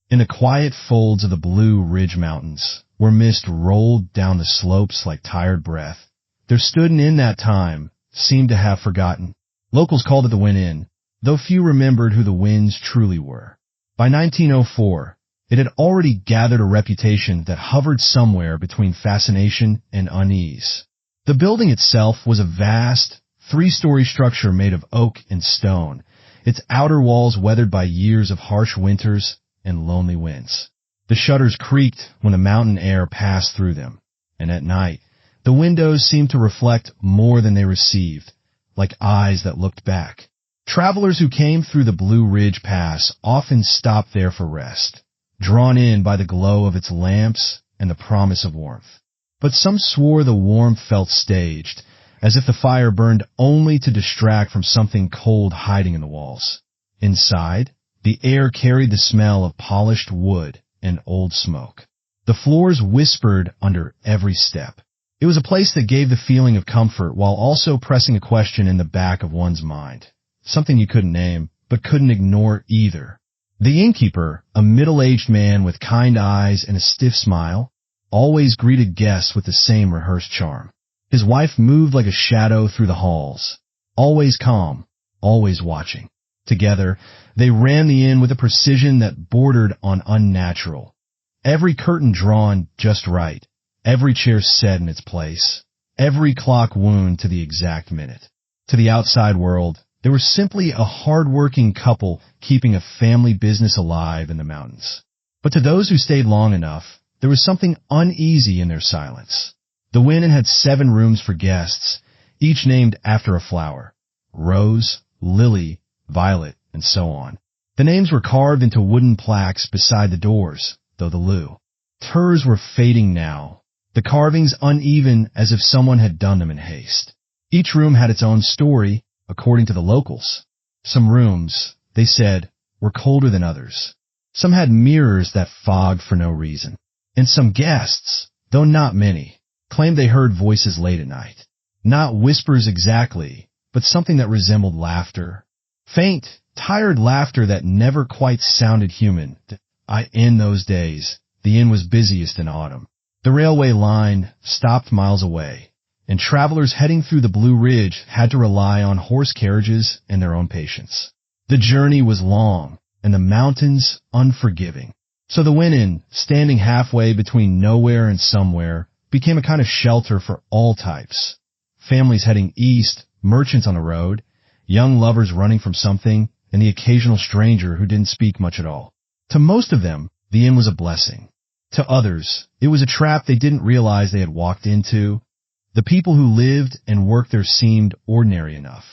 In the quiet folds of the Blue Ridge Mountains, where mist rolled down the slopes like tired breath, there stood an inn that time seemed to have forgotten. Locals called it the Wynn Inn, though few remembered who the Wynns truly were. By 1904, it had already gathered a reputation that hovered somewhere between fascination and unease. The building itself was a vast, three-story structure made of oak and stone, its outer walls weathered by years of harsh winters and lonely winds. The shutters creaked when the mountain air passed through them, and at night, the windows seemed to reflect more than they received, like eyes that looked back. Travelers who came through the Blue Ridge Pass often stopped there for rest, drawn in by the glow of its lamps and the promise of warmth. But some swore the warmth felt staged, as if the fire burned only to distract from something cold hiding in the walls. Inside, the air carried the smell of polished wood and old smoke. The floors whispered under every step. It was a place that gave the feeling of comfort while also pressing a question in the back of one's mind. Something you couldn't name, but couldn't ignore either. The innkeeper, a middle-aged man with kind eyes and a stiff smile, always greeted guests with the same rehearsed charm. His wife moved like a shadow through the halls, always calm, always watching. Together, they ran the inn with a precision that bordered on unnatural. Every curtain drawn just right, every chair set in its place, every clock wound to the exact minute. To the outside world, they were simply a hard-working couple keeping a family business alive in the mountains. But to those who stayed long enough, there was something uneasy in their silence. The Wynn Inn had 7 rooms for guests, each named after a flower: rose, lily, violet, and so on. The names were carved into wooden plaques beside the doors, though the letters were fading now, the carvings uneven as if someone had done them in haste. Each room had its own story, according to the locals. Some rooms, they said, were colder than others. Some had mirrors that fogged for no reason. And some guests, though not many, claimed they heard voices late at night. Not whispers exactly, but something that resembled laughter. Faint, tired laughter that never quite sounded human. In those days, the inn was busiest in autumn. The railway line stopped miles away, and travelers heading through the Blue Ridge had to rely on horse carriages and their own patience. The journey was long, and the mountains unforgiving. So the Wynn Inn, standing halfway between nowhere and somewhere, became a kind of shelter for all types. Families heading east, merchants on the road, young lovers running from something, and the occasional stranger who didn't speak much at all. To most of them, the inn was a blessing. To others, it was a trap they didn't realize they had walked into. The people who lived and worked there seemed ordinary enough.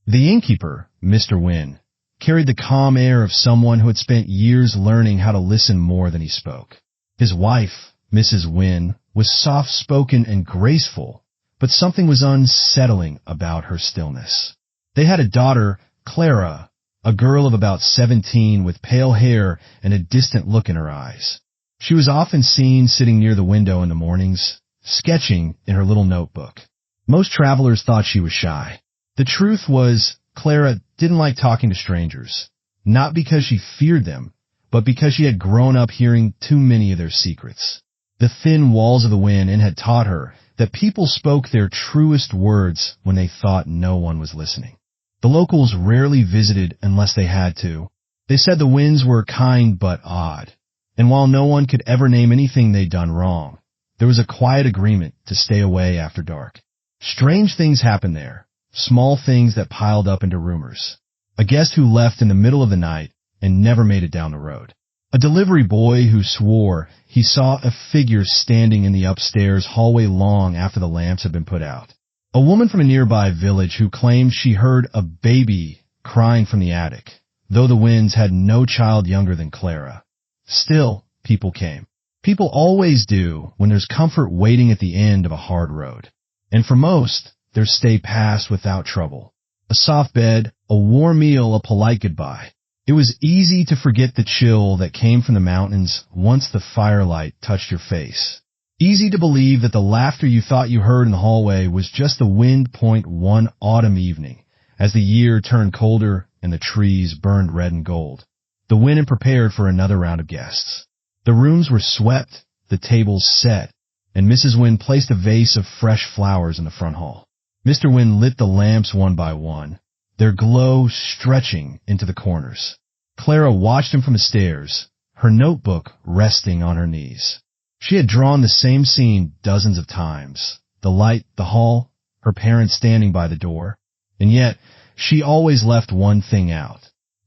The innkeeper, Mr. Wynn, carried the calm air of someone who had spent years learning how to listen more than he spoke. His wife, Mrs. Wynn, was soft-spoken and graceful, but something was unsettling about her stillness. They had a daughter, Clara, a girl of about 17 with pale hair and a distant look in her eyes. She was often seen sitting near the window in the mornings, sketching in her little notebook. Most travelers thought she was shy. The truth was, Clara didn't like talking to strangers, not because she feared them, but because she had grown up hearing too many of their secrets. The thin walls of the Wynn Inn had taught her that people spoke their truest words when they thought no one was listening. The locals rarely visited unless they had to. They said the Wynns were kind but odd, and while no one could ever name anything they'd done wrong, there was a quiet agreement to stay away after dark. Strange things happened there, small things that piled up into rumors. A guest who left in the middle of the night and never made it down the road. A delivery boy who swore he saw a figure standing in the upstairs hallway long after the lamps had been put out. A woman from a nearby village who claimed she heard a baby crying from the attic, though the Wynns had no child younger than Clara. Still, people came. People always do when there's comfort waiting at the end of a hard road. And for most, their stay passed without trouble. A soft bed, a warm meal, a polite goodbye. It was easy to forget the chill that came from the mountains once the firelight touched your face. Easy to believe that the laughter you thought you heard in the hallway was just the wind point one autumn evening, as the year turned colder and the trees burned red and gold. The the Wynn Inn prepared for another round of guests. The rooms were swept, the tables set, and Mrs. Wynn placed a vase of fresh flowers in the front hall. Mr. Wynn lit the lamps one by one, their glow stretching into the corners. Clara watched him from the stairs, her notebook resting on her knees. She had drawn the same scene dozens of times, the light, the hall, her parents standing by the door, and yet she always left one thing out,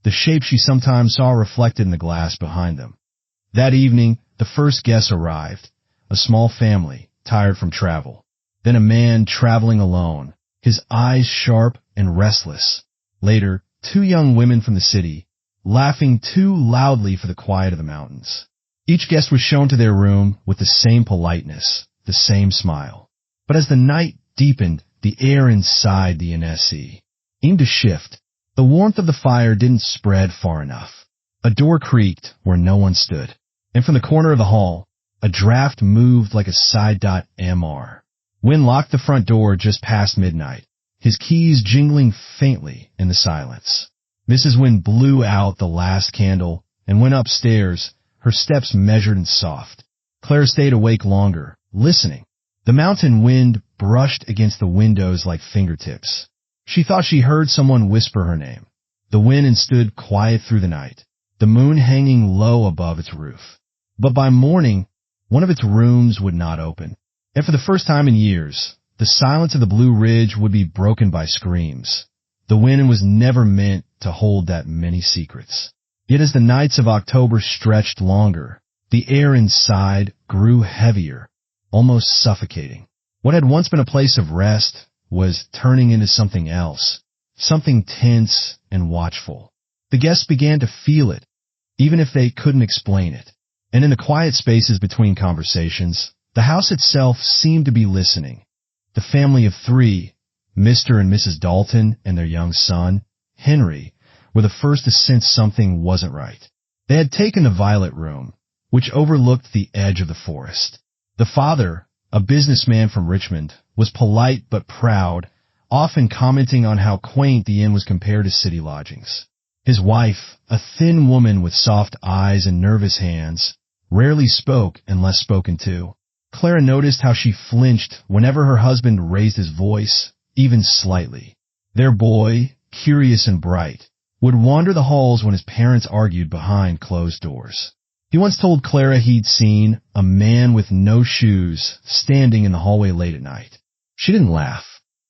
the shape she sometimes saw reflected in the glass behind them. That evening, the first guests arrived, a small family, tired from travel. Then a man traveling alone, his eyes sharp and restless. Later, 2 young women from the city, laughing too loudly for the quiet of the mountains. Each guest was shown to their room with the same politeness, the same smile. But as the night deepened, the air inside the inn seemed to shift. The warmth of the fire didn't spread far enough. A door creaked where no one stood, and from the corner of the hall, a draft moved like a side.mr. Wynn locked the front door just past midnight, his keys jingling faintly in the silence. Mrs. Wynn blew out the last candle and went upstairs, her steps measured and soft. Clara stayed awake longer, listening. The mountain wind brushed against the windows like fingertips. She thought she heard someone whisper her name. The Wynn Inn stood quiet through the night, the moon hanging low above its roof. But by morning, one of its rooms would not open. And for the first time in years, the silence of the Blue Ridge would be broken by screams. The Wynn Inn was never meant to hold that many secrets. Yet as the nights of October stretched longer, the air inside grew heavier, almost suffocating. What had once been a place of rest was turning into something else, something tense and watchful. The guests began to feel it, even if they couldn't explain it. And in the quiet spaces between conversations, the house itself seemed to be listening. The family of 3, Mr. and Mrs. Dalton and their young son, Henry, were the first to sense something wasn't right. They had taken the Violet Room, which overlooked the edge of the forest. The father, a businessman from Richmond, was polite but proud, often commenting on how quaint the inn was compared to city lodgings. His wife, a thin woman with soft eyes and nervous hands, rarely spoke unless spoken to. Clara noticed how she flinched whenever her husband raised his voice, even slightly. Their boy, curious and bright, would wander the halls when his parents argued behind closed doors. He once told Clara he'd seen a man with no shoes standing in the hallway late at night. She didn't laugh.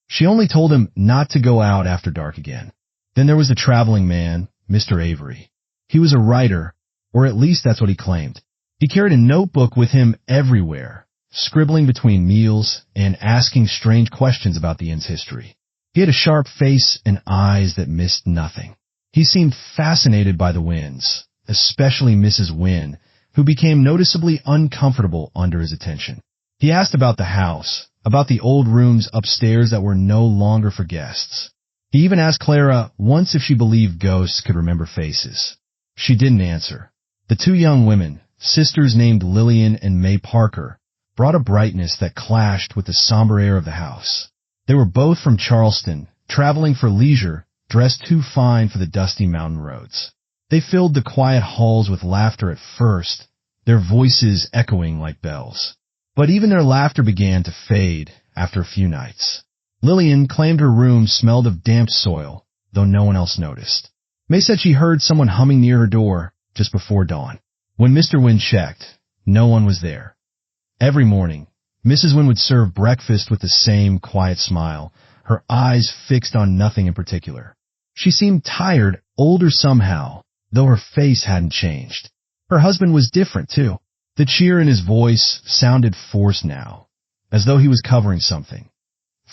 She only told him not to go out after dark again. Then there was the traveling man, Mr. Avery. He was a writer, or at least that's what he claimed. He carried a notebook with him everywhere, scribbling between meals and asking strange questions about the inn's history. He had a sharp face and eyes that missed nothing. He seemed fascinated by the Wynns, especially Mrs. Wynn, who became noticeably uncomfortable under his attention. He asked about the house, about the old rooms upstairs that were no longer for guests. He even asked Clara once if she believed ghosts could remember faces. She didn't answer. The 2 young women, sisters named Lillian and May Parker, brought a brightness that clashed with the somber air of the house. They were both from Charleston, traveling for leisure, dressed too fine for the dusty mountain roads. They filled the quiet halls with laughter at first, their voices echoing like bells. But even their laughter began to fade after a few nights. Lillian claimed her room smelled of damp soil, though no one else noticed. May said she heard someone humming near her door just before dawn. When Mr. Wynn checked, no one was there. Every morning, Mrs. Wynn would serve breakfast with the same quiet smile, her eyes fixed on nothing in particular. She seemed tired, older somehow, though her face hadn't changed. Her husband was different, too. The cheer in his voice sounded forced now, as though he was covering something.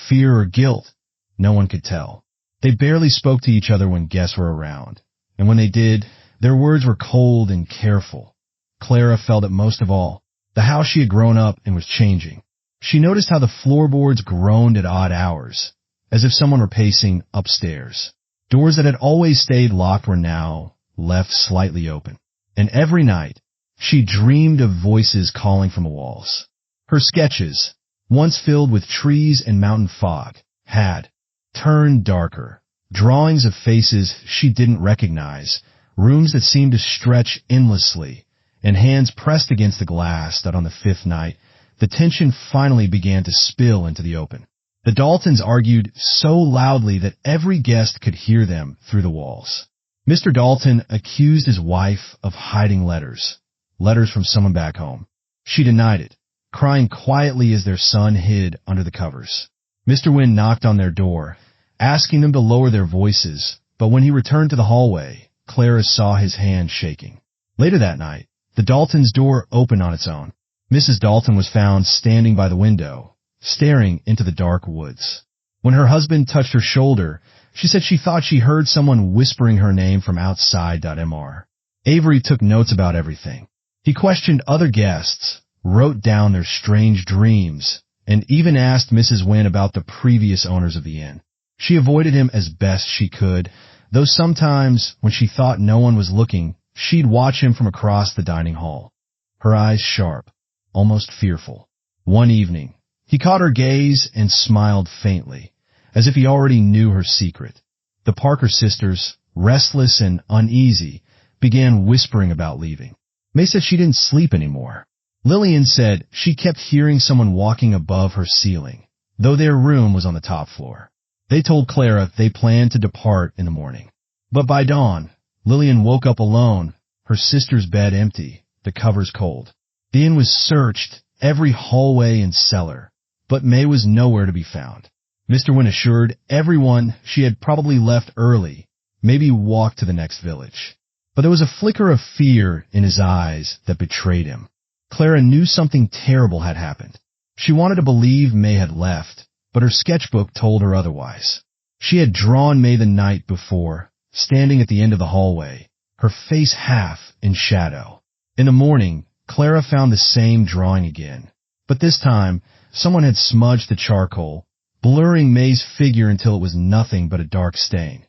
Fear or guilt, no one could tell. They barely spoke to each other when guests were around, and when they did, their words were cold and careful. Clara felt it most of all. The house she had grown up in was changing. She noticed how the floorboards groaned at odd hours, as if someone were pacing upstairs. Doors that had always stayed locked were now left slightly open. And every night, she dreamed of voices calling from the walls. Her sketches, once filled with trees and mountain fog, had turned darker. Drawings of faces she didn't recognize rooms that seemed to stretch endlessly, and hands pressed against the glass that on the fifth night, the tension finally began to spill into the open. The Daltons argued so loudly that every guest could hear them through the walls. Mr. Dalton accused his wife of hiding letters from someone back home. She denied it, crying quietly as their son hid under the covers. Mr. Wynn knocked on their door, asking them to lower their voices, but when he returned to the hallway, Clara saw his hand shaking. Later that night, the Daltons' door opened on its own. Mrs. Dalton was found standing by the window, staring into the dark woods. When her husband touched her shoulder, she said she thought she heard someone whispering her name from outside. Mr. Avery took notes about everything. He questioned other guests, wrote down their strange dreams, and even asked Mrs. Wynn about the previous owners of the inn. She avoided him as best she could, though sometimes, when she thought no one was looking, she'd watch him from across the dining hall, her eyes sharp, almost fearful. One evening, he caught her gaze and smiled faintly, as if he already knew her secret. The Parker sisters, restless and uneasy, began whispering about leaving. May said she didn't sleep anymore. Lillian said she kept hearing someone walking above her ceiling, though their room was on the top floor. They told Clara they planned to depart in the morning. But by dawn, Lillian woke up alone, her sister's bed empty, the covers cold. The inn was searched, every hallway and cellar, but May was nowhere to be found. Mr. Wynn assured everyone she had probably left early, maybe walked to the next village. But there was a flicker of fear in his eyes that betrayed him. Clara knew something terrible had happened. She wanted to believe May had left, but her sketchbook told her otherwise. She had drawn May the night before, standing at the end of the hallway, her face half in shadow. In the morning, Clara found the same drawing again, but this time, someone had smudged the charcoal, blurring May's figure until it was nothing but a dark stain.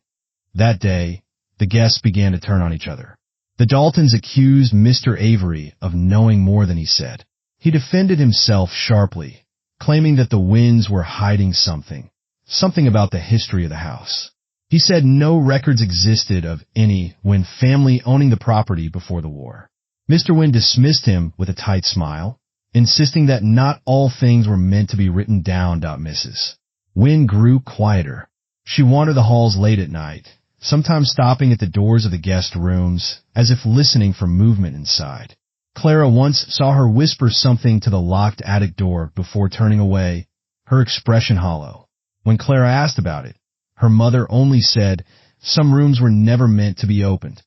That day, the guests began to turn on each other. The Daltons accused Mr. Avery of knowing more than he said. He defended himself sharply, claiming that the Wynns were hiding something about the history of the house. He said no records existed of any Wynn family owning the property before the war. Mr. Wynn dismissed him with a tight smile, insisting that not all things were meant to be written down. Mrs. Wynn grew quieter. She wandered the halls late at night, sometimes stopping at the doors of the guest rooms, as if listening for movement inside. Clara once saw her whisper something to the locked attic door before turning away, her expression hollow. When Clara asked about it, her mother only said some rooms were never meant to be opened.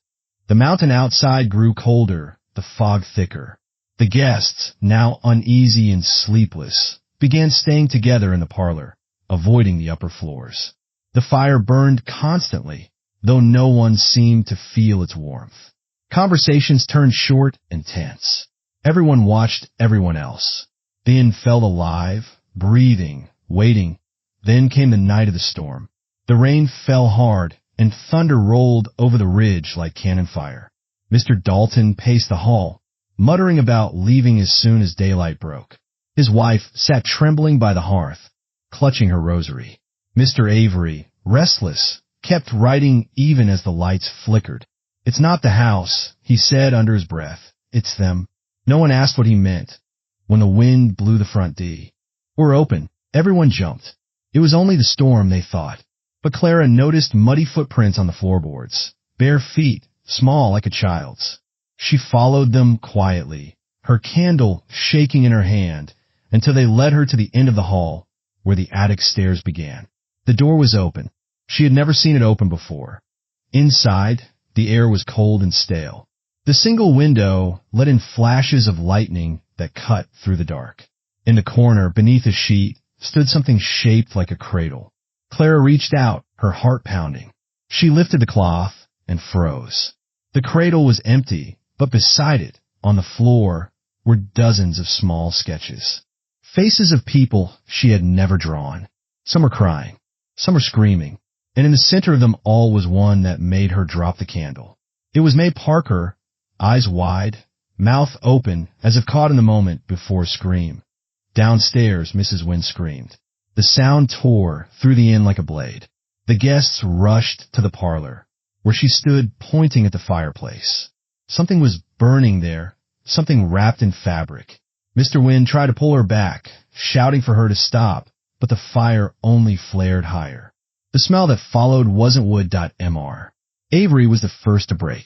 The mountain outside grew colder, the fog thicker. The guests, now uneasy and sleepless, began staying together in the parlor, avoiding the upper floors. The fire burned constantly, though no one seemed to feel its warmth. Conversations turned short and tense. Everyone watched everyone else. The inn felt alive, breathing, waiting. Then came the night of the storm. The rain fell hard, and thunder rolled over the ridge like cannon fire. Mr. Dalton paced the hall, muttering about leaving as soon as daylight broke. His wife sat trembling by the hearth, clutching her rosary. Mr. Avery, restless, kept writing even as the lights flickered. "It's not the house," he said under his breath. "It's them." No one asked what he meant. When the wind blew the front door open, everyone jumped. It was only the storm, they thought. But Clara noticed muddy footprints on the floorboards, bare feet, small like a child's. She followed them quietly, her candle shaking in her hand, until they led her to the end of the hall, where the attic stairs began. The door was open. She had never seen it open before. Inside, the air was cold and stale. The single window let in flashes of lightning that cut through the dark. In the corner, beneath a sheet, stood something shaped like a cradle. Clara reached out, her heart pounding. She lifted the cloth and froze. The cradle was empty, but beside it, on the floor, were dozens of small sketches. Faces of people she had never drawn. Some were crying, some were screaming, and in the center of them all was one that made her drop the candle. It was May Parker, eyes wide, mouth open, as if caught in the moment before a scream. Downstairs, Mrs. Wynn screamed. The sound tore through the inn like a blade. The guests rushed to the parlor. where she stood pointing at the fireplace. Something was burning there, something wrapped in fabric. Mr. Wynn tried to pull her back, shouting for her to stop, but the fire only flared higher. The smell that followed wasn't wood.mr. Avery was the first to break.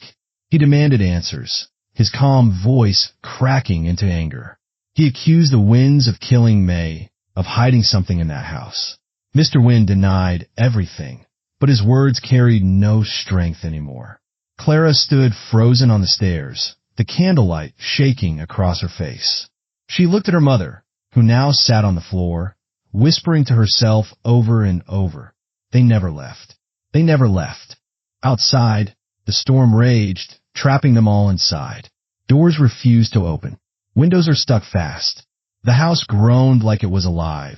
He demanded answers, his calm voice cracking into anger. He accused the Wynns of killing May, of hiding something in that house. Mr. Wynn denied everything, but his words carried no strength anymore. Clara stood frozen on the stairs, the candlelight shaking across her face. She looked at her mother, who now sat on the floor, whispering to herself over and over. They never left. They never left. Outside, the storm raged, trapping them all inside. Doors refused to open. Windows are stuck fast. The house groaned like it was alive,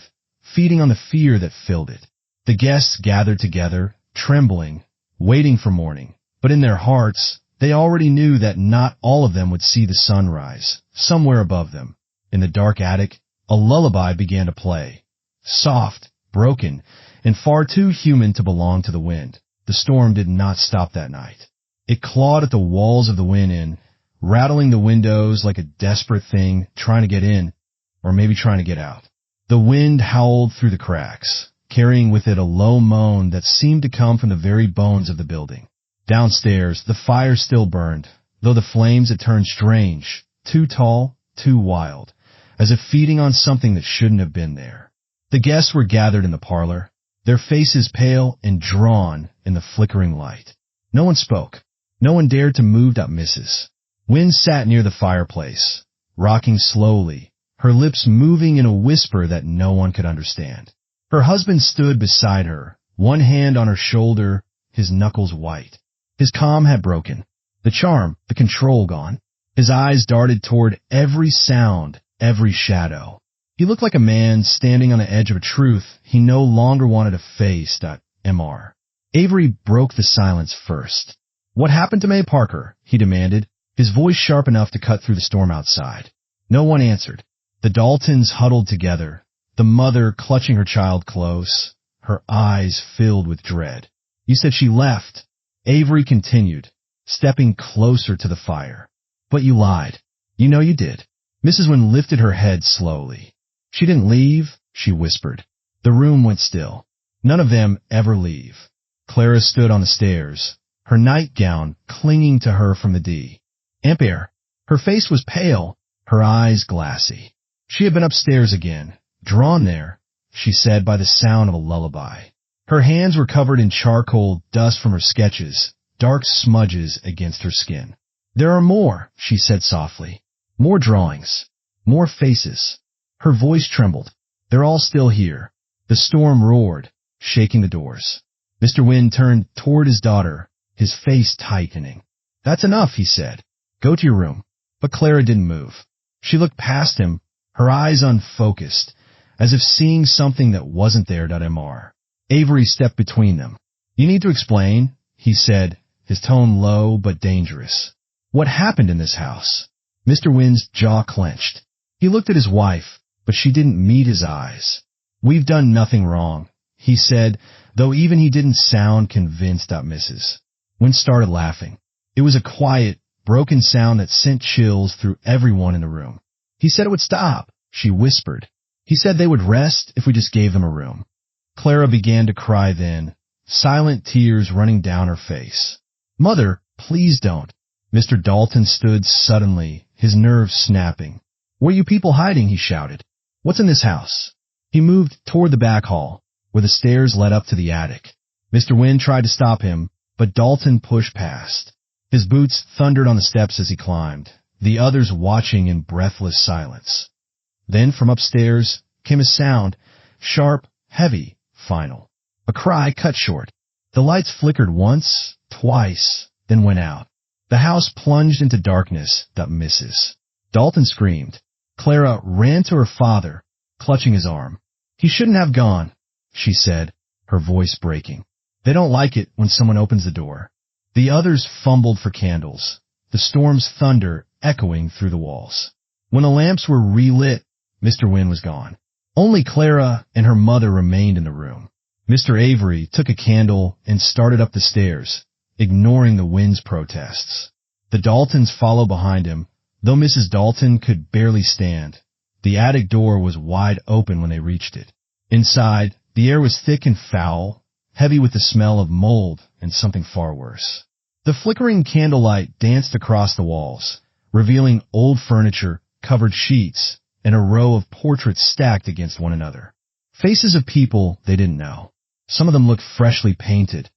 feeding on the fear that filled it. The guests gathered together, trembling, waiting for morning. But in their hearts, they already knew that not all of them would see the sun rise. Somewhere above them, in the dark attic, a lullaby began to play. Soft, broken, and far too human to belong to the wind. The storm did not stop that night. It clawed at the walls of the Wynn Inn, rattling the windows like a desperate thing trying to get in, or maybe trying to get out. The wind howled through the cracks, carrying with it a low moan that seemed to come from the very bones of the building. Downstairs, the fire still burned, though the flames had turned strange, too tall, too wild, as if feeding on something that shouldn't have been there. The guests were gathered in the parlor, their faces pale and drawn in the flickering light. No one spoke. No one dared to move. Mrs. Wynn sat near the fireplace, rocking slowly, her lips moving in a whisper that no one could understand. Her husband stood beside her, one hand on her shoulder, his knuckles white. His calm had broken, the charm, the control gone. His eyes darted toward every sound, every shadow. He looked like a man standing on the edge of a truth he no longer wanted to face. Mr. Avery broke the silence first. "What happened to May Parker?" he demanded, his voice sharp enough to cut through the storm outside. No one answered. The Daltons huddled together, the mother clutching her child close, her eyes filled with dread. "You said she left," Avery continued, stepping closer to the fire. "But you lied. You know you did." Mrs. Wynn lifted her head slowly. "She didn't leave," she whispered. The room went still. None of them ever leave. Clara stood on the stairs, her nightgown clinging to her from the Ampere. Her face was pale, her eyes glassy. She had been upstairs again, drawn there, she said, by the sound of a lullaby. Her hands were covered in charcoal dust from her sketches, dark smudges against her skin. "There are more," she said softly. "More drawings. More faces." Her voice trembled. "They're all still here." The storm roared, shaking the doors. Mr. Wynn turned toward his daughter, his face tightening. "That's enough," he said. "Go to your room." But Clara didn't move. She looked past him, her eyes unfocused, as if seeing something that wasn't there. Mr. Avery stepped between them. "You need to explain," he said, his tone low but dangerous. "What happened in this house?" Mr. Wynn's jaw clenched. He looked at his wife, but she didn't meet his eyes. "We've done nothing wrong," he said, though even he didn't sound convinced. Mrs. Wynn started laughing. It was a quiet, broken sound that sent chills through everyone in the room. "He said it would stop," she whispered. "He said they would rest if we just gave them a room." Clara began to cry then, silent tears running down her face. "Mother, please don't." Mr. Dalton stood suddenly, his nerves snapping. "Where are you people hiding?" he shouted. "What's in this house?" He moved toward the back hall, where the stairs led up to the attic. Mr. Wynn tried to stop him, but Dalton pushed past. His boots thundered on the steps as he climbed, the others watching in breathless silence. Then from upstairs came a sound, sharp, heavy, final. A cry cut short. The lights flickered once, twice, then went out. The house plunged into darkness. Mrs. Dalton screamed. Clara ran to her father, clutching his arm. "He shouldn't have gone," she said, her voice breaking. "They don't like it when someone opens the door." The others fumbled for candles, the storm's thunder echoing through the walls. When the lamps were relit, Mr. Wynn was gone. Only Clara and her mother remained in the room. Mr. Avery took a candle and started up the stairs, ignoring the wind's protests. The Daltons followed behind him, though Mrs. Dalton could barely stand. The attic door was wide open when they reached it. Inside, the air was thick and foul, heavy with the smell of mold and something far worse. The flickering candlelight danced across the walls, revealing old furniture, covered sheets, and a row of portraits stacked against one another. Faces of people they didn't know. Some of them looked freshly painted,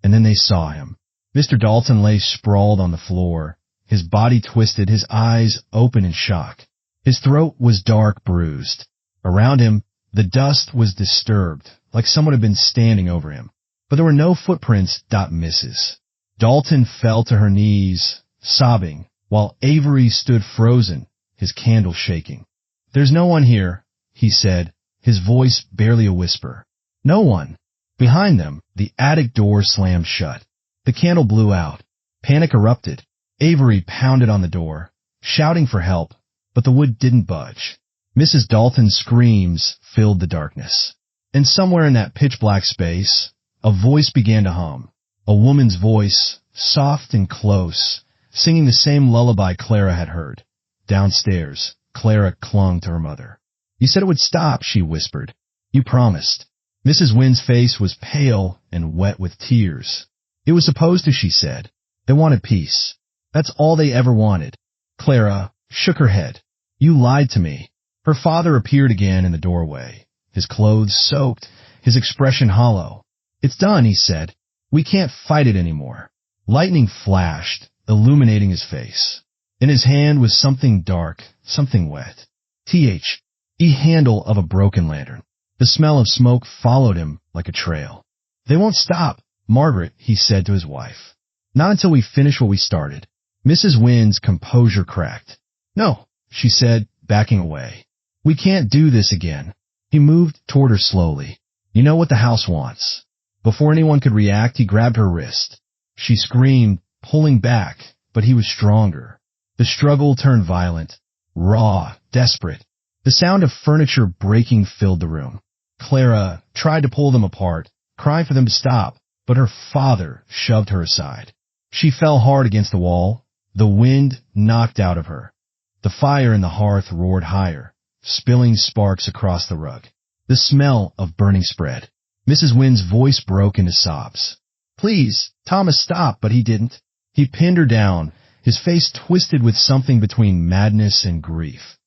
and then they saw him. Mr. Dalton lay sprawled on the floor, his body twisted, his eyes open in shock. His throat was dark bruised. Around him, the dust was disturbed, like someone had been standing over him. But there were no footprints. Mrs. Dalton fell to her knees, sobbing, while Avery stood frozen, his candle shaking. "There's no one here," he said, his voice barely a whisper. No one. Behind them, the attic door slammed shut. The candle blew out. Panic erupted. Avery pounded on the door, shouting for help, but the wood didn't budge. Mrs. Dalton's screams filled the darkness. And somewhere in that pitch-black space, a voice began to hum. A woman's voice, soft and close, singing the same lullaby Clara had heard. Downstairs, Clara clung to her mother. "You said it would stop," she whispered. "You promised." Mrs. Wynn's face was pale and wet with tears. "It was supposed to," she said. "They wanted peace. That's all they ever wanted." Clara shook her head. "You lied to me." Her father appeared again in the doorway, his clothes soaked, his expression hollow. "It's done," he said. "We can't fight it anymore." Lightning flashed, illuminating his face. In his hand was something dark, something wet. The handle of a broken lantern. The smell of smoke followed him like a trail. "They won't stop, Margaret," he said to his wife. "Not until we finish what we started." Mrs. Wynn's composure cracked. "No," she said, backing away. "We can't do this again." He moved toward her slowly. "You know what the house wants." Before anyone could react, he grabbed her wrist. She screamed, pulling back, but he was stronger. The struggle turned violent, raw, desperate. The sound of furniture breaking filled the room. Clara tried to pull them apart, crying for them to stop, but her father shoved her aside. She fell hard against the wall, the wind knocked out of her. The fire in the hearth roared higher, spilling sparks across the rug. The smell of burning spread. Mrs. Wynn's voice broke into sobs. "Please, Thomas, stop," but he didn't. He pinned her down, his face twisted with something between madness and grief.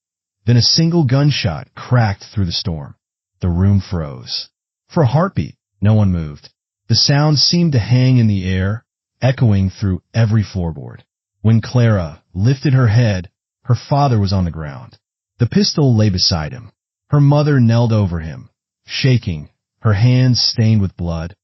Then a single gunshot cracked through the storm. The room froze. For a heartbeat, no one moved. The sound seemed to hang in the air, echoing through every floorboard. When Clara lifted her head, her father was on the ground. The pistol lay beside him. Her mother knelt over him, shaking, her hands stained with blood.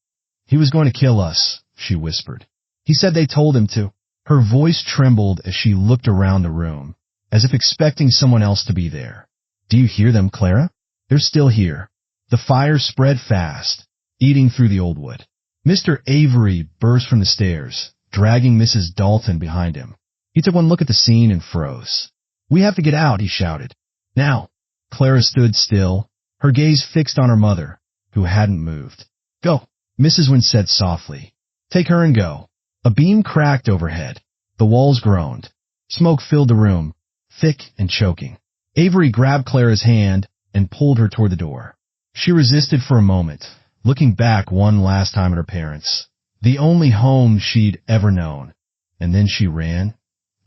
"He was going to kill us," she whispered. "He said they told him to." Her voice trembled as she looked around the room, as if expecting someone else to be there. "Do you hear them, Clara? They're still here." The fire spread fast, eating through the old wood. Mr. Avery burst from the stairs, dragging Mrs. Dalton behind him. He took one look at the scene and froze. "We have to get out," he shouted. "Now." Clara stood still, her gaze fixed on her mother, who hadn't moved. "Go," Mrs. Wynn said softly. "Take her and go." A beam cracked overhead. The walls groaned. Smoke filled the room, thick and choking. Avery grabbed Clara's hand and pulled her toward the door. She resisted for a moment, looking back one last time at her parents, the only home she'd ever known. And then she ran.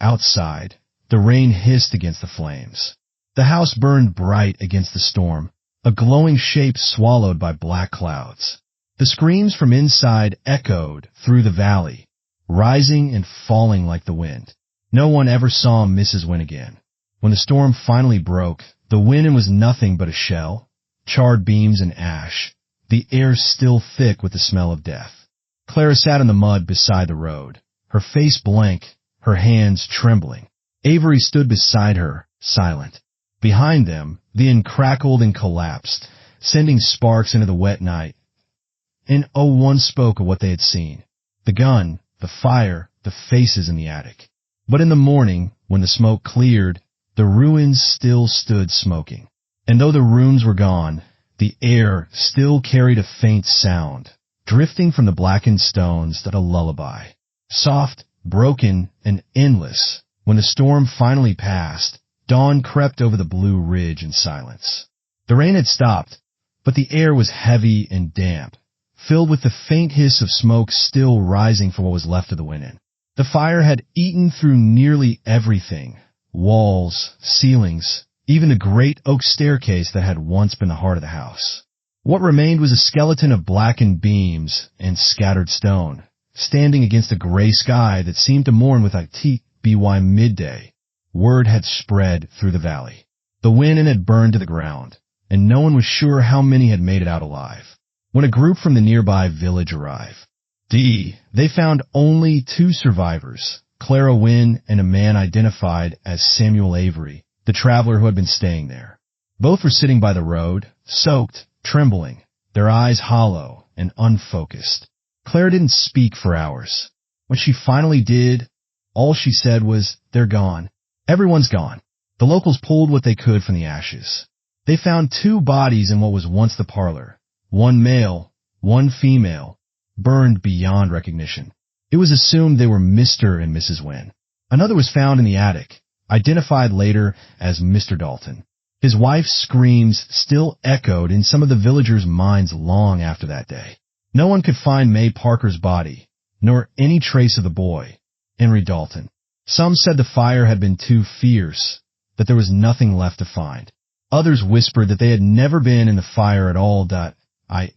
Outside, the rain hissed against the flames. The house burned bright against the storm, a glowing shape swallowed by black clouds. The screams from inside echoed through the valley, rising and falling like the wind. No one ever saw Mrs. Wynn again. When the storm finally broke, the Wynn Inn was nothing but a shell, charred beams and ash, the air still thick with the smell of death. Clara sat in the mud beside the road, her face blank, her hands trembling. Avery stood beside her, silent. Behind them, the inn crackled and collapsed, sending sparks into the wet night. And one spoke of what they had seen. The gun, the fire, the faces in the attic. But in the morning, when the smoke cleared, the ruins still stood smoking. And though the rooms were gone, the air still carried a faint sound, drifting from the blackened stones like a lullaby. Soft, broken, and endless. When the storm finally passed, dawn crept over the blue ridge in silence. The rain had stopped, but the air was heavy and damp, filled with the faint hiss of smoke still rising from what was left of the Wynn Inn. The fire had eaten through nearly everything: walls, ceilings, even the great oak staircase that had once been the heart of the house. What remained was a skeleton of blackened beams and scattered stone, standing against a gray sky that seemed to mourn with a TBY midday. Word had spread through the valley. The Wynn Inn had burned to the ground, and no one was sure how many had made it out alive. When a group from the nearby village arrived, they found only 2 survivors, Clara Wynn and a man identified as Samuel Avery, the traveler who had been staying there. Both were sitting by the road, soaked, trembling, their eyes hollow and unfocused. Clara didn't speak for hours. When she finally did, all she said was, "They're gone. Everyone's gone." The locals pulled what they could from the ashes. They found 2 bodies in what was once the parlor, 1 male, 1 female, burned beyond recognition. It was assumed they were Mr. and Mrs. Wynn. Another was found in the attic, identified later as Mr. Dalton. His wife's screams still echoed in some of the villagers' minds long after that day. No one could find May Parker's body, nor any trace of the boy, Henry Dalton. Some said the fire had been too fierce, that there was nothing left to find. Others whispered that they had never been in the fire at all.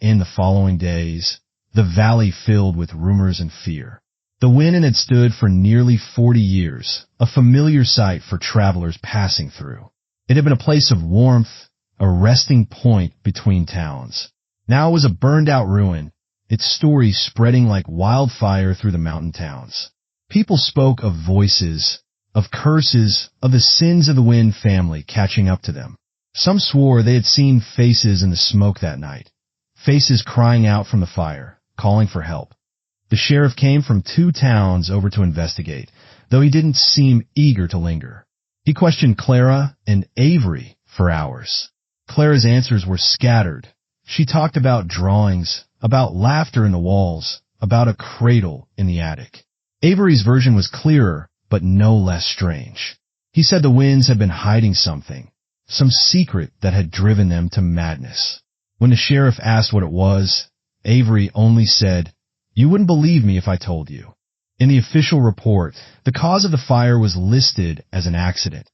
In the following days, the valley filled with rumors and fear. The Wynn Inn had stood for nearly 40 years, a familiar sight for travelers passing through. It had been a place of warmth, a resting point between towns. Now it was a burned-out ruin, its story spreading like wildfire through the mountain towns. People spoke of voices, of curses, of the sins of the Wynn family catching up to them. Some swore they had seen faces in the smoke that night, faces crying out from the fire, calling for help. The sheriff came from 2 towns over to investigate, though he didn't seem eager to linger. He questioned Clara and Avery for hours. Clara's answers were scattered. She talked about drawings, about laughter in the walls, about a cradle in the attic. Avery's version was clearer, but no less strange. He said the Wynns had been hiding something, some secret that had driven them to madness. When the sheriff asked what it was, Avery only said, "You wouldn't believe me if I told you." In the official report, the cause of the fire was listed as an accident,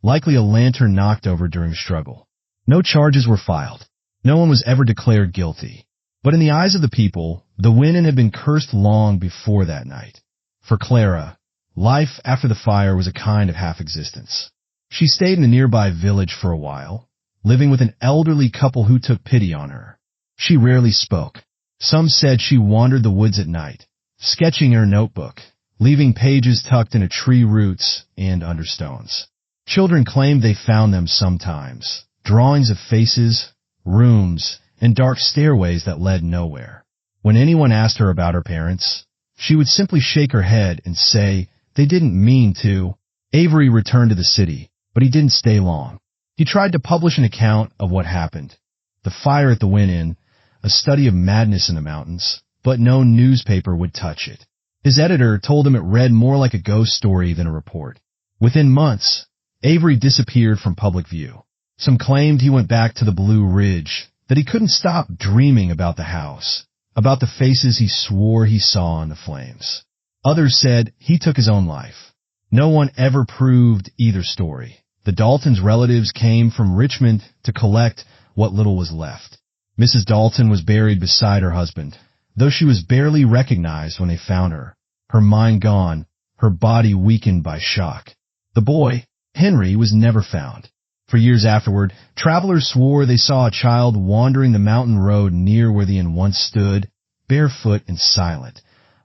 likely a lantern knocked over during a struggle. No charges were filed. No one was ever declared guilty. But in the eyes of the people, the Wynn Inn had been cursed long before that night. For Clara, life after the fire was a kind of half-existence. She stayed in a nearby village for a while, living with an elderly couple who took pity on her. She rarely spoke. Some said she wandered the woods at night, sketching in her notebook, leaving pages tucked into tree roots and under stones. Children claimed they found them sometimes, drawings of faces, rooms, and dark stairways that led nowhere. When anyone asked her about her parents, she would simply shake her head and say they didn't mean to. Avery returned to the city, but he didn't stay long. He tried to publish an account of what happened. The fire at the Wynn Inn, a study of madness in the mountains, but no newspaper would touch it. His editor told him it read more like a ghost story than a report. Within months, Avery disappeared from public view. Some claimed he went back to the Blue Ridge, that he couldn't stop dreaming about the house, about the faces he swore he saw in the flames. Others said he took his own life. No one ever proved either story. The Daltons' relatives came from Richmond to collect what little was left. Mrs. Dalton was buried beside her husband, though she was barely recognized when they found her, her mind gone, her body weakened by shock. The boy, Henry, was never found. For years afterward, travelers swore they saw a child wandering the mountain road near where the inn once stood, barefoot and silent,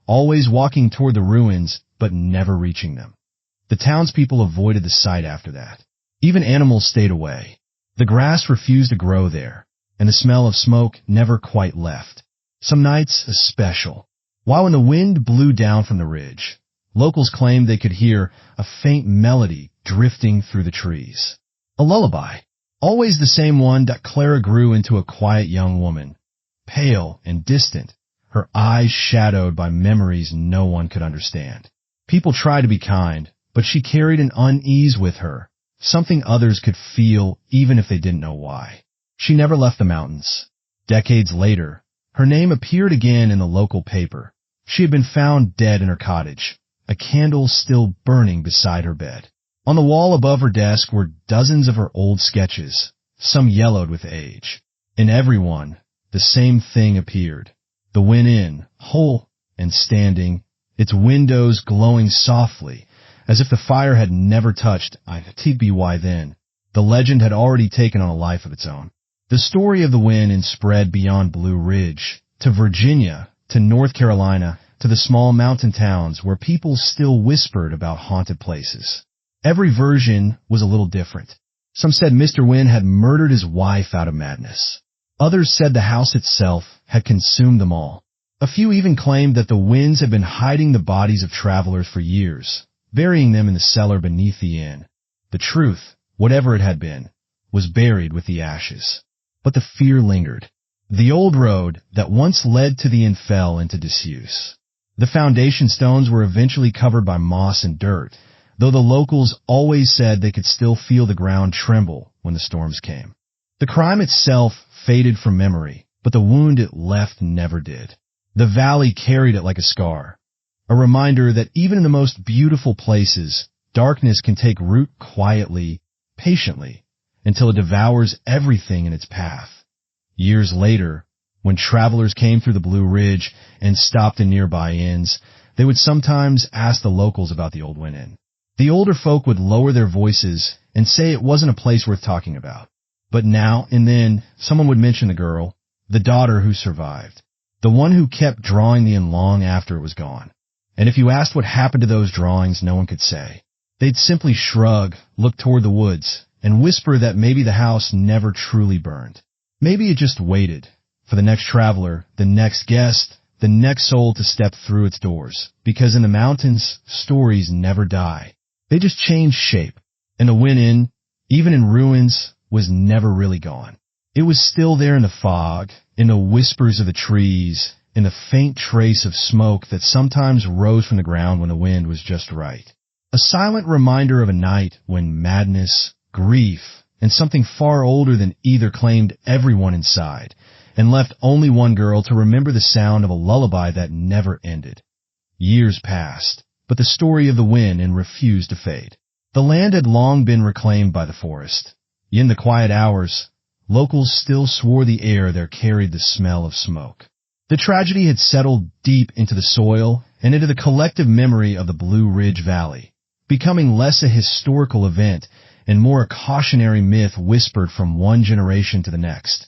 always walking toward the ruins but never reaching them. The townspeople avoided the site after that. Even animals stayed away. The grass refused to grow there, and the smell of smoke never quite left. Some nights especially, while when the wind blew down from the ridge, locals claimed they could hear a faint melody drifting through the trees. A lullaby, always the same one that Clara grew into a quiet young woman, pale and distant, her eyes shadowed by memories no one could understand. People tried to be kind, but she carried an unease with her, something others could feel even if they didn't know why. She never left the mountains. Decades later, her name appeared again in the local paper. She had been found dead in her cottage, a candle still burning beside her bed. On the wall above her desk were dozens of her old sketches, some yellowed with age. In every one, the same thing appeared. The Wynn Inn, whole and standing, its windows glowing softly, as if the fire had never touched TBY then. The legend had already taken on a life of its own. The story of the Wynn Inn spread beyond Blue Ridge, to Virginia, to North Carolina, to the small mountain towns where people still whispered about haunted places. Every version was a little different. Some said Mr. Wynn had murdered his wife out of madness. Others said the house itself had consumed them all. A few even claimed that the Wynns had been hiding the bodies of travelers for years, burying them in the cellar beneath the inn. The truth, whatever it had been, was buried with the ashes. But the fear lingered. The old road that once led to the inn fell into disuse. The foundation stones were eventually covered by moss and dirt, though the locals always said they could still feel the ground tremble when the storms came. The crime itself faded from memory, but the wound it left never did. The valley carried it like a scar, a reminder that even in the most beautiful places, darkness can take root quietly, patiently, until it devours everything in its path. Years later, when travelers came through the Blue Ridge and stopped in nearby inns, they would sometimes ask the locals about the old Wynn Inn. The older folk would lower their voices and say it wasn't a place worth talking about. But now and then, someone would mention the girl, the daughter who survived, the one who kept drawing the inn long after it was gone. And if you asked what happened to those drawings, no one could say. They'd simply shrug, look toward the woods, and whisper that maybe the house never truly burned. Maybe it just waited for the next traveler, the next guest, the next soul to step through its doors. Because in the mountains, stories never die. They just change shape. And the Wynn Inn, even in ruins, was never really gone. It was still there in the fog, in the whispers of the trees, in the faint trace of smoke that sometimes rose from the ground when the wind was just right. A silent reminder of a night when madness, grief, and something far older than either claimed everyone inside, and left only one girl to remember the sound of a lullaby that never ended. Years passed, but the story of the Wynn Inn refused to fade. The land had long been reclaimed by the forest. In the quiet hours, locals still swore the air there carried the smell of smoke. The tragedy had settled deep into the soil and into the collective memory of the Blue Ridge Valley, becoming less a historical event and more a cautionary myth whispered from one generation to the next.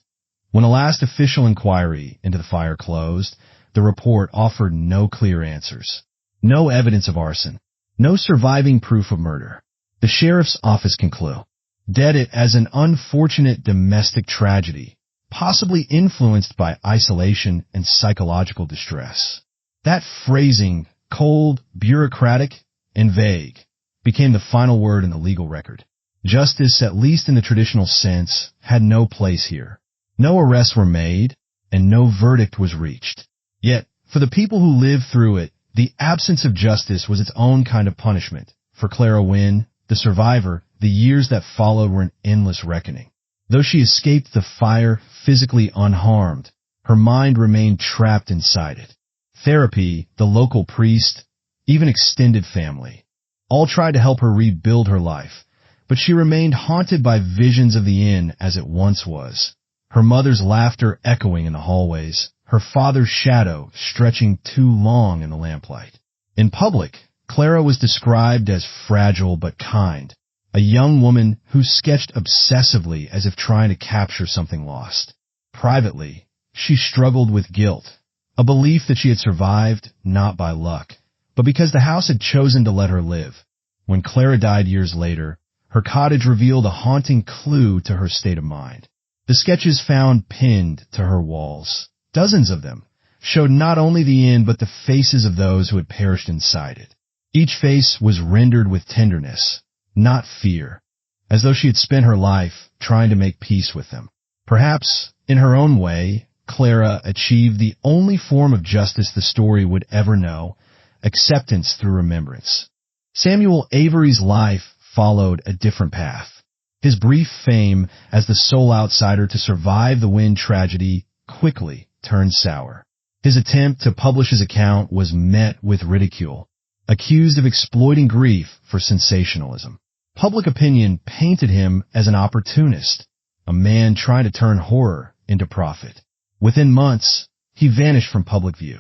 When the last official inquiry into the fire closed, the report offered no clear answers. No evidence of arson. No surviving proof of murder. The sheriff's office concluded it as an unfortunate domestic tragedy, possibly influenced by isolation and psychological distress. That phrasing, cold, bureaucratic, and vague, became the final word in the legal record. Justice, at least in the traditional sense, had no place here. No arrests were made, and no verdict was reached. Yet, for the people who lived through it, the absence of justice was its own kind of punishment. For Clara Wynn, the survivor, the years that followed were an endless reckoning. Though she escaped the fire physically unharmed, her mind remained trapped inside it. Therapy, the local priest, even extended family, all tried to help her rebuild her life, but she remained haunted by visions of the inn as it once was. Her mother's laughter echoing in the hallways, her father's shadow stretching too long in the lamplight. In public, Clara was described as fragile but kind, a young woman who sketched obsessively as if trying to capture something lost. Privately, she struggled with guilt, a belief that she had survived not by luck, but because the house had chosen to let her live. When Clara died years later, her cottage revealed a haunting clue to her state of mind. The sketches found pinned to her walls, dozens of them, showed not only the inn but the faces of those who had perished inside it. Each face was rendered with tenderness, not fear, as though she had spent her life trying to make peace with them. Perhaps, in her own way, Clara achieved the only form of justice the story would ever know, acceptance through remembrance. Samuel Avery's life followed a different path. His brief fame as the sole outsider to survive the Wynn tragedy quickly turned sour. His attempt to publish his account was met with ridicule, accused of exploiting grief for sensationalism. Public opinion painted him as an opportunist, a man trying to turn horror into profit. Within months, he vanished from public view.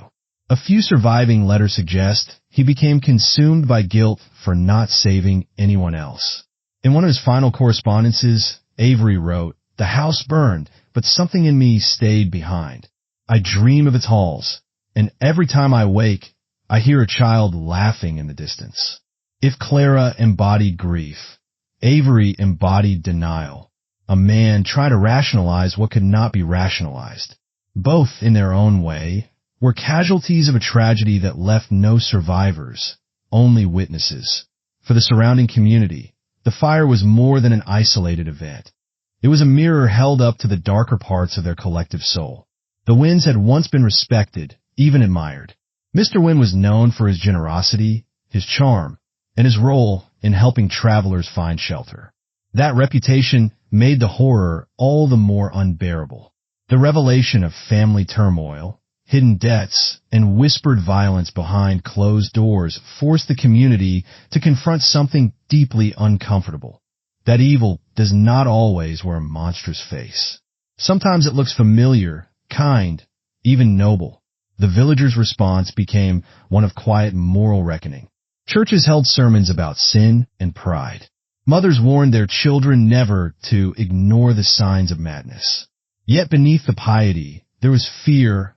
A few surviving letters suggest he became consumed by guilt for not saving anyone else. In one of his final correspondences, Avery wrote, "The house burned, but something in me stayed behind. I dream of its halls, and every time I wake, I hear a child laughing in the distance." If Clara embodied grief, Avery embodied denial, a man trying to rationalize what could not be rationalized. Both, in their own way, were casualties of a tragedy that left no survivors, only witnesses. For the surrounding community, the fire was more than an isolated event. It was a mirror held up to the darker parts of their collective soul. The Wynns had once been respected, even admired. Mr. Wynn was known for his generosity, his charm, and his role in helping travelers find shelter. That reputation made the horror all the more unbearable. The revelation of family turmoil, hidden debts, and whispered violence behind closed doors forced the community to confront something deeply uncomfortable. That evil does not always wear a monstrous face. Sometimes it looks familiar, kind, even noble. The villagers' response became one of quiet moral reckoning. Churches held sermons about sin and pride. Mothers warned their children never to ignore the signs of madness. Yet beneath the piety, there was fear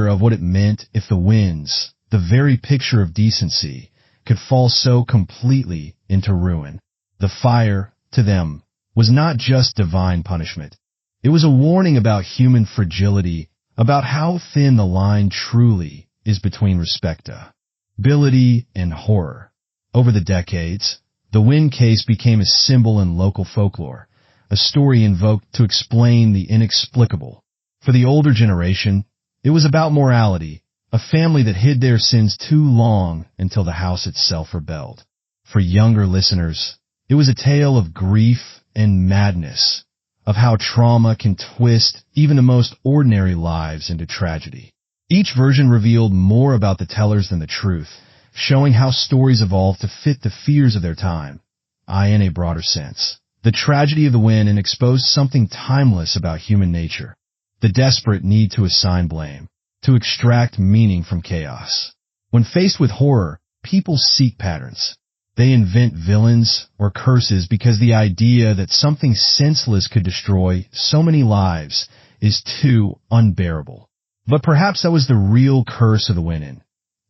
of what it meant if the Wynns, the very picture of decency, could fall so completely into ruin. The fire, to them, was not just divine punishment. It was a warning about human fragility, about how thin the line truly is between respectability and horror. Over the decades, the Wynn case became a symbol in local folklore, a story invoked to explain the inexplicable. For the older generation, it was about morality, a family that hid their sins too long until the house itself rebelled. For younger listeners, it was a tale of grief and madness, of how trauma can twist even the most ordinary lives into tragedy. Each version revealed more about the tellers than the truth, showing how stories evolved to fit the fears of their time. In a broader sense, the tragedy of the Wynn Inn exposed something timeless about human nature. The desperate need to assign blame, to extract meaning from chaos. When faced with horror, people seek patterns. They invent villains or curses because the idea that something senseless could destroy so many lives is too unbearable. But perhaps that was the real curse of the Wynn Inn.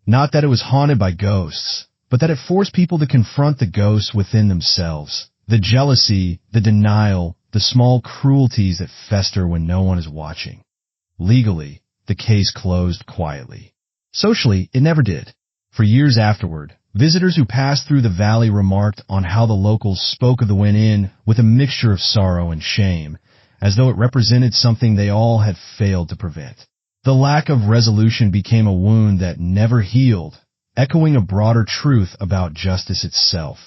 Not that it was haunted by ghosts, but that it forced people to confront the ghosts within themselves. The jealousy, the denial, the small cruelties that fester when no one is watching. Legally, the case closed quietly. Socially, it never did. For years afterward, visitors who passed through the valley remarked on how the locals spoke of the Wynn Inn with a mixture of sorrow and shame, as though it represented something they all had failed to prevent. The lack of resolution became a wound that never healed, echoing a broader truth about justice itself,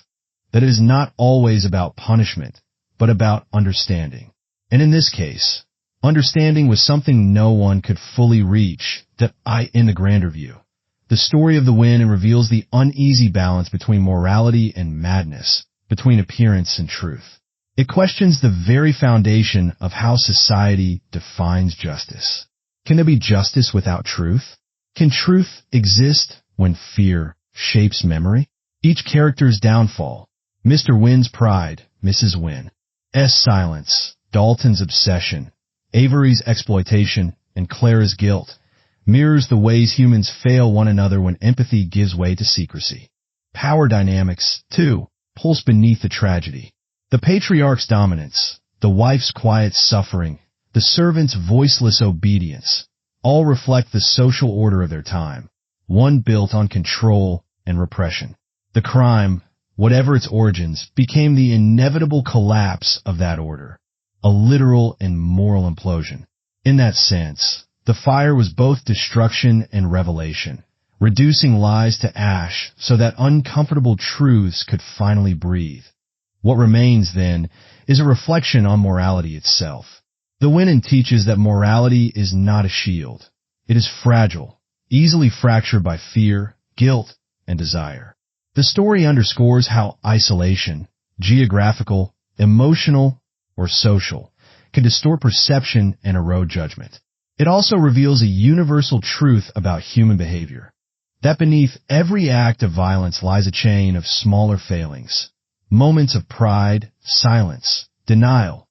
that it is not always about punishment, but about understanding. And in this case, understanding was something no one could fully reach, in the grander view. The story of the Wynn Inn reveals the uneasy balance between morality and madness, between appearance and truth. It questions the very foundation of how society defines justice. Can there be justice without truth? Can truth exist when fear shapes memory? Each character's downfall, Mr. Wynn's pride, Mrs. Wynn, silence, Dalton's obsession, Avery's exploitation, and Clara's guilt, mirrors the ways humans fail one another when empathy gives way to secrecy. Power dynamics, too, pulse beneath the tragedy. The patriarch's dominance, the wife's quiet suffering, the servant's voiceless obedience, all reflect the social order of their time, one built on control and repression. The crime, whatever its origins, became the inevitable collapse of that order, a literal and moral implosion. In that sense, the fire was both destruction and revelation, reducing lies to ash so that uncomfortable truths could finally breathe. What remains, then, is a reflection on morality itself. The Wynn Inn teaches that morality is not a shield. It is fragile, easily fractured by fear, guilt, and desire. The story underscores how isolation, geographical, emotional, or social, can distort perception and erode judgment. It also reveals a universal truth about human behavior, that beneath every act of violence lies a chain of smaller failings, moments of pride, silence, denial,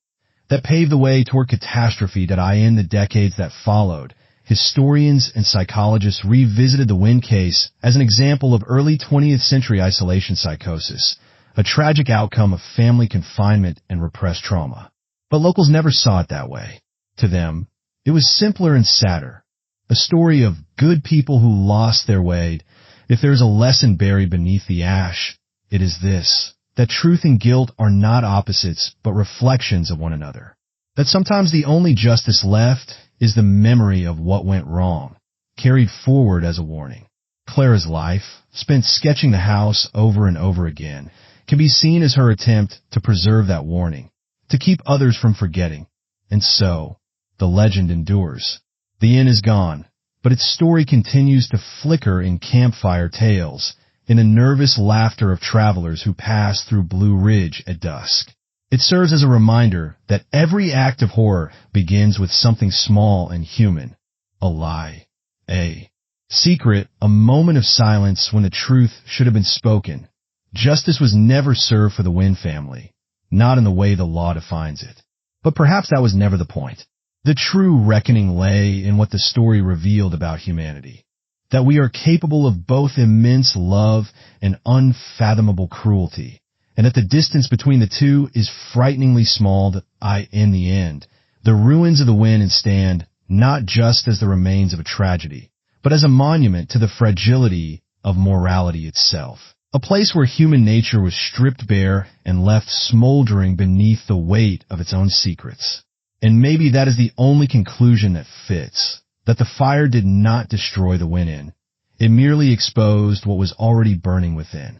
that paved the way toward catastrophe. In the decades that followed, historians and psychologists revisited the Wynn case as an example of early 20th century isolation psychosis, a tragic outcome of family confinement and repressed trauma. But locals never saw it that way. To them, it was simpler and sadder, a story of good people who lost their way. If there is a lesson buried beneath the ash, it is this: that truth and guilt are not opposites, but reflections of one another. That sometimes the only justice left is the memory of what went wrong, carried forward as a warning. Clara's life, spent sketching the house over and over again, can be seen as her attempt to preserve that warning, to keep others from forgetting. And so, the legend endures. The inn is gone, but its story continues to flicker in campfire tales, in the nervous laughter of travelers who pass through Blue Ridge at dusk. It serves as a reminder that every act of horror begins with something small and human: a lie, a secret, a moment of silence when the truth should have been spoken. Justice was never served for the Wynn family, not in the way the law defines it. But perhaps that was never the point. The true reckoning lay in what the story revealed about humanity: that we are capable of both immense love and unfathomable cruelty, and that the distance between the two is frighteningly small. In the end, the ruins of the Wynn Inn stand not just as the remains of a tragedy, but as a monument to the fragility of morality itself. A place where human nature was stripped bare and left smoldering beneath the weight of its own secrets. And maybe that is the only conclusion that fits: that the fire did not destroy the Wynn Inn. It merely exposed what was already burning within.